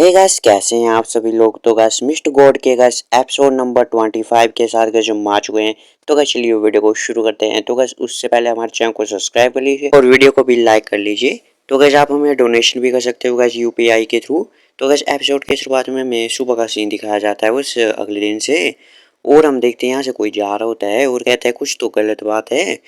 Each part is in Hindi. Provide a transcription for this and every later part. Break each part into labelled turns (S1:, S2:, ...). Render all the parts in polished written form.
S1: हे गाइस, कैसे हैं आप सभी लोग। तो गाइस मिस्टर गॉड के गाइस एपिसोड नंबर 25 के साथ गाइस हम आ चुके हैं। तो गाइस चलिए वीडियो को शुरू करते हैं। तो गाइस उससे पहले हमारे चैनल को सब्सक्राइब कर लीजिए और वीडियो को भी लाइक कर लीजिए। तो गाइस आप हमें डोनेशन भी कर सकते हो गाइस यूपीआई के थ्रू। तो गाइस एपिसोड के शुरुआत में हमें सुबह का सीन दिखाया जाता है उस अगले दिन से, और हम देखते हैं यहाँ से कोई जा रहा होता है और कहता है कुछ तो गलत बात है।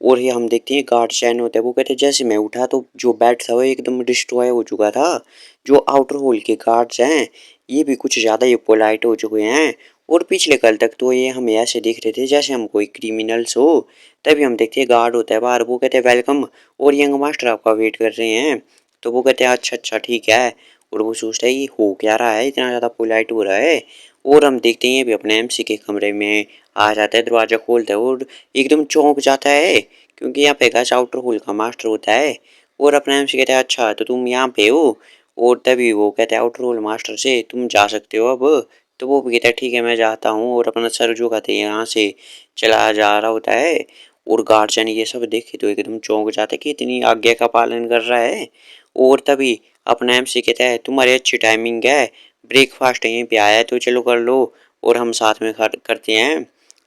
S1: और ये हम देखते हैं गार्ड चैन होता है, वो कहते हैं जैसे मैं उठा तो जो बेड था वो एकदम डिस्ट्रॉय हो चुका था। जो आउटर होल के गार्ड्स हैं ये भी कुछ ज़्यादा ही पोलाइट हो चुके हैं, और पिछले कल तक तो ये हमें ऐसे दिख रहे थे जैसे हम कोई क्रिमिनल्स हो। तभी हम देखते हैं गार्ड होता है बाहर, वो कहते हैं वेलकम और यंग मास्टर आपका वेट कर रहे हैं। तो वो कहते हैं अच्छा अच्छा ठीक है। और वो सोचता है ये हो क्या रहा है, इतना ज़्यादा पोलाइट हो रहा है। और हम देखते हैं ये भी अपने एमसी के कमरे में आ जाता है, दरवाज़ा खोलता है और एकदम चौंक जाता है, क्योंकि यहाँ पे गाइस आउटर होल का मास्टर होता है। और अपने एमसी कहता है अच्छा तो तुम यहाँ पे हो। और तभी वो कहता है आउटर होल मास्टर से तुम जा सकते हो अब। तो वो भी कहता है ठीक है मैं जाता हूँ, और अपना सर झुकाते यहाँ से चला जा रहा होता है। और गार्जियन ये सब देखे तो एकदम चौंक जाते कि इतनी आज्ञा का पालन कर रहा है। और तभी अपना एमसी कहता है तुम्हारी अच्छी टाइमिंग है, ब्रेकफास्ट यहीं पे आया है तो चलो कर लो और हम साथ में करते हैं।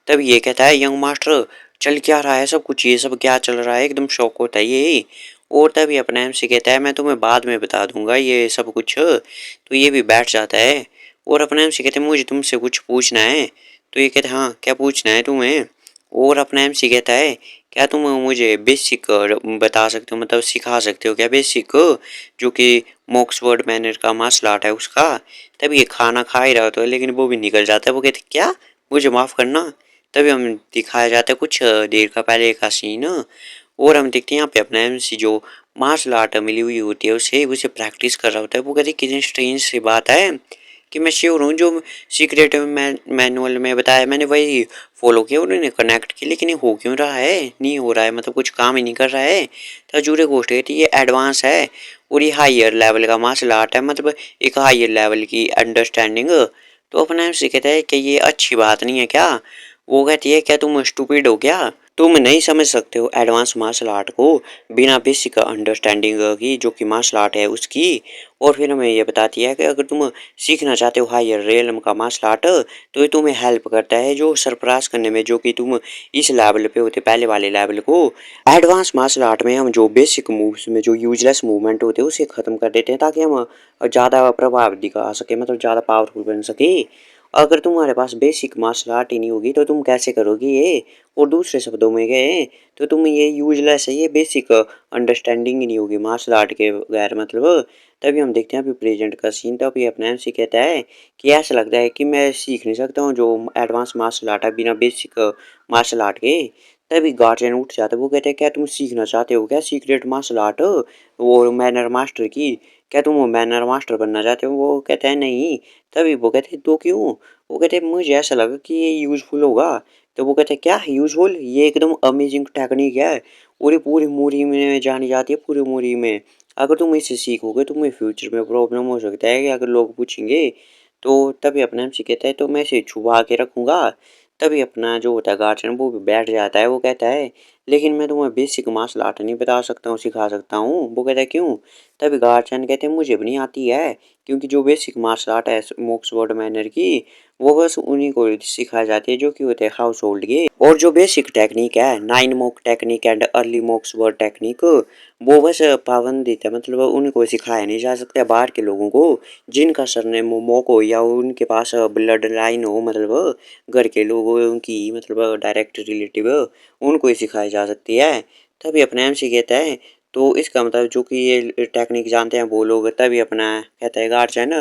S1: तभी ये कहता है यंग मास्टर चल क्या रहा है सब कुछ, ये सब क्या चल रहा है, एकदम शौक होता है ये। और तभी अपना एमसी कहता है मैं तुम्हें बाद में बता दूंगा ये सब कुछ। तो ये भी बैठ जाता है और अपना एमसी कहते हैं मुझे तुमसे कुछ पूछना है। तो ये कहते हैं हाँ क्या पूछना है तुम्हें। और अपना एमसी कहता है क्या तुम मुझे बेसिक बता सकते हो, मतलब सिखा सकते हो क्या बेसिक, जो कि मॉक्सवर्ड मैनर का मार्शल आर्ट है उसका। तभी ये खाना खा ही रहा होता है लेकिन वो भी निकल जाता है, वो कहते क्या मुझे माफ़ करना। तभी हम दिखाया जाता है कुछ देर का पहले का सीन, और हम देखते हैं यहाँ पे अपना एमसी जो मार्शल आर्ट मिली हुई होती है उसे उसे प्रैक्टिस कर रहा होता है। वो कहते कितनी स्ट्रेंज सी बात है कि मैं श्योर हूँ जो सीक्रेट मैनुअल में बताया मैंने वही फॉलो किया, उन्होंने कनेक्ट किया, लेकिन ये हो क्यों रहा है, नहीं हो रहा है, मतलब कुछ काम ही नहीं कर रहा है। तो जूरे गोष्ट कहती ये एडवांस है और ये हायर लेवल का मार्शल आर्ट है, मतलब एक हायर लेवल की अंडरस्टैंडिंग। तो अपना एमसी कहता है कि ये अच्छी बात नहीं है क्या। वो कहती है क्या तुम स्टूपिड हो क्या, तुम नहीं समझ सकते हो एडवांस मार्शल आर्ट को बिना बेसिक अंडरस्टैंडिंग की जो कि मार्शल आर्ट है उसकी। और फिर हमें ये बताती है कि अगर तुम सीखना चाहते हो हायर रेलम का मार्शल आर्ट तो ये तुम्हें हेल्प करता है जो सरप्रास करने में, जो कि तुम इस लेवल पे होते पहले वाले लेवल को। एडवांस मार्शल आर्ट में हम जो बेसिक मूव्स में जो यूजलेस मूवमेंट होते हैं उसे खत्म कर देते हैं ताकि हम ज़्यादा प्रभाव दिखा सके, मतलब ज़्यादा पावरफुल बन सके। अगर तुम्हारे पास बेसिक मार्शल आर्ट ही नहीं होगी तो तुम कैसे करोगे ये। और दूसरे शब्दों में गए तो तुम ये यूजलेस है, ये बेसिक अंडरस्टैंडिंग ही नहीं होगी मार्शल आर्ट के बगैर, मतलब। तभी हम देखते हैं अभी प्रेजेंट का सीन, तो अभी अपना एमसी कहता है कि ऐसा लगता है कि मैं सीख नहीं सकता हूँ जो एडवांस मार्शल आर्ट है बिना बेसिक मार्शल आर्ट के। तभी गार्जियन उठ जाता है, वो कहते हैं क्या तुम सीखना चाहते हो क्या सीक्रेट मार्शल आर्ट वो मैनर मास्टर की, क्या तुम मैनर मास्टर बनना चाहते हो। वो कहता है नहीं। तभी वो कहते हैं तो क्यों। वो कहते हैं मुझे ऐसा लगा कि ये यूज़फुल होगा। तो वो कहते हैं क्या यूज़फुल, ये एकदम अमेजिंग टेक्निक है और ये पूरी मूवी में जानी जाती है, पूरी मूवी में। अगर तुम इसे सीखोगे तुम्हें फ्यूचर में प्रॉब्लम हो सकता है कि अगर लोग पूछेंगे। तो तभी अपना एमसी कहता है तो मैं इसे छुपा के रखूंगा। तभी अपना जो होता है गार्जियन वो भी बैठ जाता है, वो कहता है लेकिन मैं तुम्हें बेसिक मार्शल आर्ट नहीं बता सकता हूँ, सिखा सकता हूँ। वो कहता है क्यों। तभी गार्जियन कहते हैं मुझे भी नहीं आती है, क्योंकि जो बेसिक मार्शल आर्ट है मॉक्सवर्ड मैनर की वो बस उन्हीं को सिखाई जाती है जो कि होते हैं हाउस होल्ड के। और जो बेसिक टेक्निक है 9 मॉक टेक्निक एंड अर्ली मॉक्सवर्ड टेक्निक वो बस पाबंदित है, मतलब उनको सिखाया नहीं जा सकता बाहर के लोगों को जिनका सरनेम मॉक हो या उनके पास ब्लड लाइन हो, मतलब घर के लोग हो उनकी, मतलब डायरेक्ट रिलेटिव उनको ही सिखाई जा सकती है। तभी अपना एमसी कहता है तो इसका मतलब जो कि ये टेक्निक जानते हैं वो लोग। तभी अपना कहता है गार्जियन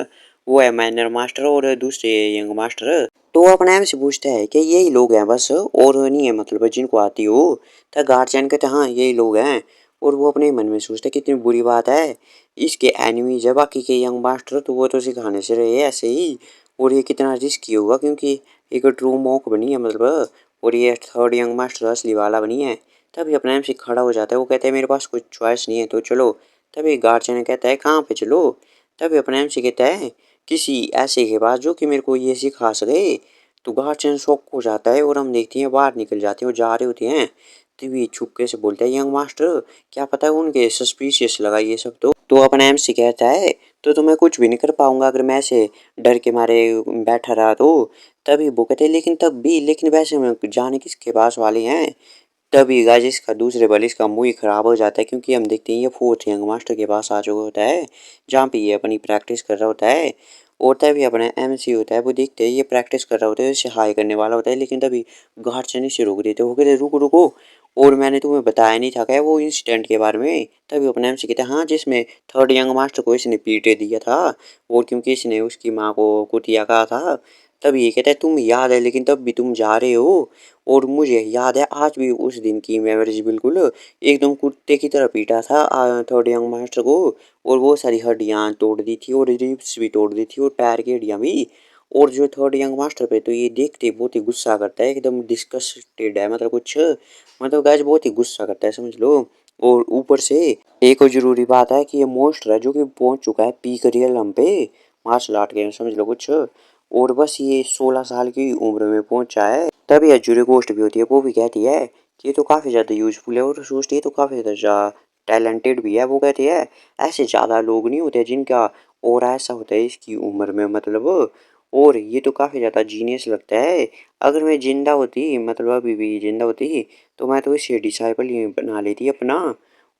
S1: वो है माइनर मास्टर और दूसरे यंग मास्टर। तो अपना एमसी पूछता है कि यही लोग हैं बस और नहीं है, मतलब जिनको आती हो। तो गार्जियन कहते हैं हाँ यही लोग हैं। और वो अपने मन में सोचता है कितनी बुरी बात है, इसके एनिमीज है बाकी के यंग मास्टर तो वो तो सिखाने से रहे ऐसे ही। और ये कितना रिस्की होगा क्योंकि एक ट्रू मॉक बनी है, मतलब और ये थर्ड यंग मास्टर असली वाला बनी है। तभी अपना एमसी खड़ा हो जाता है, वो कहता है मेरे पास कुछ चॉइस नहीं है तो चलो। तभी गार्जियन कहता है कहाँ पे चलो। तभी अपना एमसी कहता है किसी ऐसे के पास जो कि मेरे को ये सिखा सके। तो गार्जियन शॉक हो जाता है और हम देखते हैं बाहर निकल जाते हैं और जा रहे होते हैं। तभी छुपके से बोलता है यंग मास्टर क्या पता है उनके सस्पिशियस लगा ये सब। तो अपना एमसी कहता है तो मैं कुछ भी नहीं कर पाऊंगा अगर मैं ऐसे डर के मारे बैठा रहा तो। तभी वो कहते लेकिन तब भी लेकिन वैसे में जाने किसके पास वाले हैं। तभी गाइस इसका दूसरे बल इसका मुंह ही खराब हो जाता है क्योंकि हम देखते हैं ये फोर्थ यंग मास्टर के पास आ चुका होता है जहाँ पे ये अपनी प्रैक्टिस कर रहा होता है। और तभी अपना एमसी होता है वो देखते हैं ये प्रैक्टिस कर रहा होता है इसे हाई करने वाला होता है लेकिन तभी गार्डसन इसे रोक देते वो कहते रुको रुको और मैंने तुम्हें बताया नहीं था क्या वो इंसिडेंट के बारे में। तभी अपना एमसी कहते हैं हाँ जिसमें थर्ड यंग मास्टर को इसने पीटे दिया था और क्योंकि इसने उसकी माँ को कुतिया कहा था। तभी ये कहता है तुम याद है लेकिन तब भी तुम जा रहे हो। और मुझे याद है आज भी उस दिन की मेमोरीज बिल्कुल एकदम कुत्ते की तरह पीटा था थर्ड यंग मास्टर को। और वो सारी हड्डियां तोड़ दी थी और रिब्स भी तोड़ दी थी और पैर की हड्डियां भी। और जो थर्ड यंग मास्टर पे तो ये देखते बहुत ही गुस्सा करता है एकदम डिस्कस्टेड है मतलब कुछ मतलब गाइस बहुत ही गुस्सा करता है समझ लो। और ऊपर से एक और जरूरी बात है कि ये मोस्टर है जो कि पहुंच चुका है पीक रियलम पे मार्शल आर्ट के समझ लो कुछ। और बस ये 16 साल की उम्र में पहुंचा है। तभी एजुरी गोस्ट भी होती है वो भी कहती है कि ये तो काफ़ी ज़्यादा यूजफुल है और सोचती है तो काफ़ी ज़्यादा टैलेंटेड भी है। वो कहती है ऐसे ज़्यादा लोग नहीं होते जिनका और ऐसा होता है इसकी उम्र में मतलब। और ये तो काफ़ी ज़्यादा जीनियस लगता है। अगर मैं जिंदा होती मतलब अभी भी जिंदा होती तो मैं तो इसे डिसाइपल ही बना लेती अपना।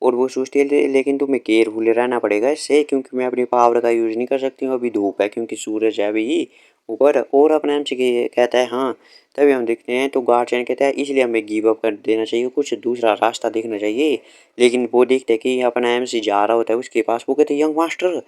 S1: और वो सोचती है लेकिन तुम्हें केयरफुल रहना पड़ेगा इससे क्योंकि मैं अपनी पावर का यूज़ नहीं कर सकती हूँ अभी धूप है क्योंकि सूरज है अभी ऊपर। और अपने एम से कहता है हाँ। तभी हम देखते हैं तो गार्जियन कहता है इसलिए हमें गिव अप कर देना चाहिए कुछ दूसरा रास्ता देखना चाहिए। लेकिन वो देखते हैं कि अपना एम सी जा रहा होता है उसके पास वो कहते हैं यंग मास्टर।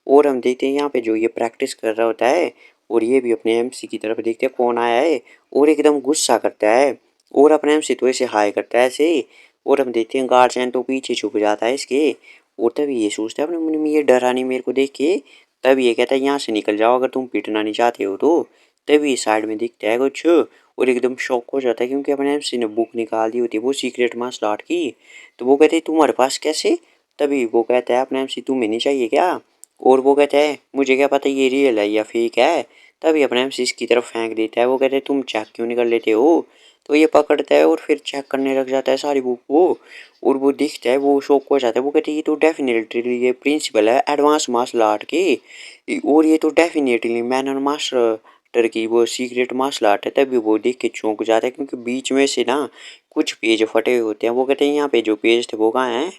S1: और हम देखते हैं यहाँ पे जो ये प्रैक्टिस कर रहा होता है और ये भी अपने एमसी की तरफ देखते हैं कौन आया है और एकदम गुस्सा करता है। और अपने एमसी तो ऐसे हाई करता है ऐसे। और हम देखते हैं गार्जियन तो पीछे छुप जाता है इसके। और तभी ये सोचता है अपने मन में ये डरा नहीं मेरे को देख के। तभी ये कहता है यहाँ से निकल जाओ अगर तुम पिटना नहीं चाहते हो तो। तभी साइड में दिखता है कुछ और एकदम शॉक हो जाता है क्योंकि अपने एमसी ने बुक निकाल दी होती है वो सीक्रेट मार्शल आर्ट की। तो वो कहते हैं तुम्हारे पास कैसे। तभी वो कहता है अपने एमसी तुम्हें नहीं चाहिए क्या। और वो कहता है मुझे क्या पता ये रियल है या फेक है। तभी अपने एमसी इसकी तरफ फेंक देता है वो कहते हैं तुम चेक क्यों नहीं कर लेते हो। तो ये पकड़ता है और फिर चेक करने लग जाता है सारी बुक को। और वो दिखता है वो शौक हो जाता है वो कहते हैं ये तो डेफिनेटली ये प्रिंसिपल है एडवांस मार्शल आर्ट की और ये तो डेफिनेटली मैन और मास्टर की वो सीक्रेट मार्शल आर्ट है। तभी वो देख के चौंक जाता है क्योंकि बीच में से ना कुछ पेज फटे हुए होते हैं। वो कहते हैं यहाँ पे जो पेज थे वो कहाँ हैं।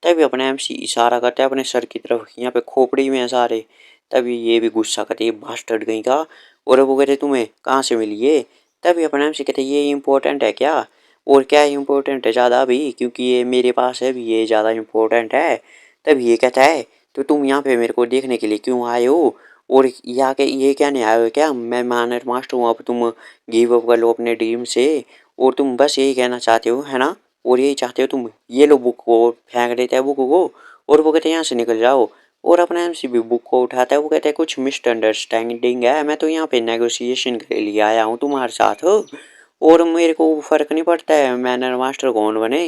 S1: तभी अपना एमसी इशारा करता है अपने सर की तरफ यहाँ पे खोपड़ी में है सारे। तभी ये भी गुस्सा करते हैं बास्टर्ड कहीं का। और वो कहते तुम्हें कहाँ से मिली ये। तभी अपना एमसी कहते ये इम्पोर्टेंट है क्या। और क्या इम्पोर्टेंट है ज़्यादा अभी क्योंकि ये मेरे पास है भी ये ज़्यादा इम्पोर्टेंट है। तभी ये कहता है तो तुम यहाँ पे मेरे को देखने के लिए क्यों आए हो। और यहाँ के ये क्या नहीं आए हो क्या मैं मानर मास्टर हूँ अब तुम गिव अप कर लो अपने ड्रीम से। और तुम बस यही कहना चाहते हो है ना। और यही चाहते हो तुम ये लो बुक को फेंक देता है बुक को। और वो कहते हैं यहाँ से निकल जाओ। और अपना एमसी भी बुक को उठाता है वो कहता है कुछ मिसअंडरस्टैंडिंग है मैं तो यहाँ पे नेगोशिएशन के लिए आया हूँ तुम्हारे साथ हो। और मेरे को फर्क नहीं पड़ता है मैनर मास्टर कौन बने।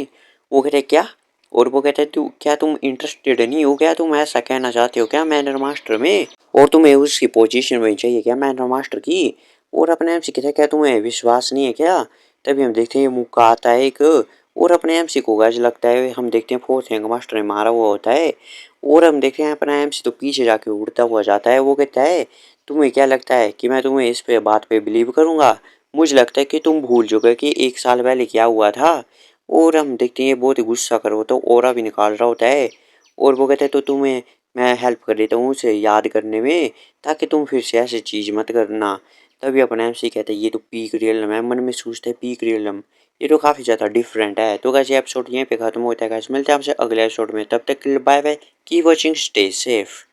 S1: वो कहते क्या। और वो कहते तू क्या तुम इंटरेस्टेड नहीं हो क्या तुम ऐसा कहना चाहते हो क्या मैनर मास्टर में। और तुम्हें उसकी पोजीशन में चाहिए क्या मैनर मास्टर की। और अपने एमसी कहता है क्या तुम्हें विश्वास नहीं है क्या। तभी हम देखते हैं ये मुक्का आता है एक। और अपने एमसी को गज लगता है हम देखते हैं फोर्थ रैंक मास्टर ने मारा हुआ होता है। और हम देखते हैं अपना एमसी तो पीछे जाके उड़ता हुआ जाता है वो कहता है तुम्हें क्या लगता है कि मैं तुम्हें इस पे बात पे बिलीव करूंगा। मुझे लगता है कि तुम भूल चुके कि एक साल पहले क्या हुआ था। और हम देखते हैं ये बहुत ही गुस्सा कर होता है ओरा भी निकाल रहा होता है। और वो कहता है तो तुम्हें मैं हेल्प कर देता हूँ उसे याद करने में ताकि तुम फिर से ऐसी चीज़ मत करना। तभी अपना एमसी कहता है ये तो पीक रियलम है मन में सोचता है पीक रियलम ये तो काफ़ी ज़्यादा डिफरेंट है। तो गाइस ये एपिसोड यहीं पे खत्म होता है गाइस मिलते हैं आपसे अगले एपिसोड में तब तक के लिए bye bye keep watching stay safe.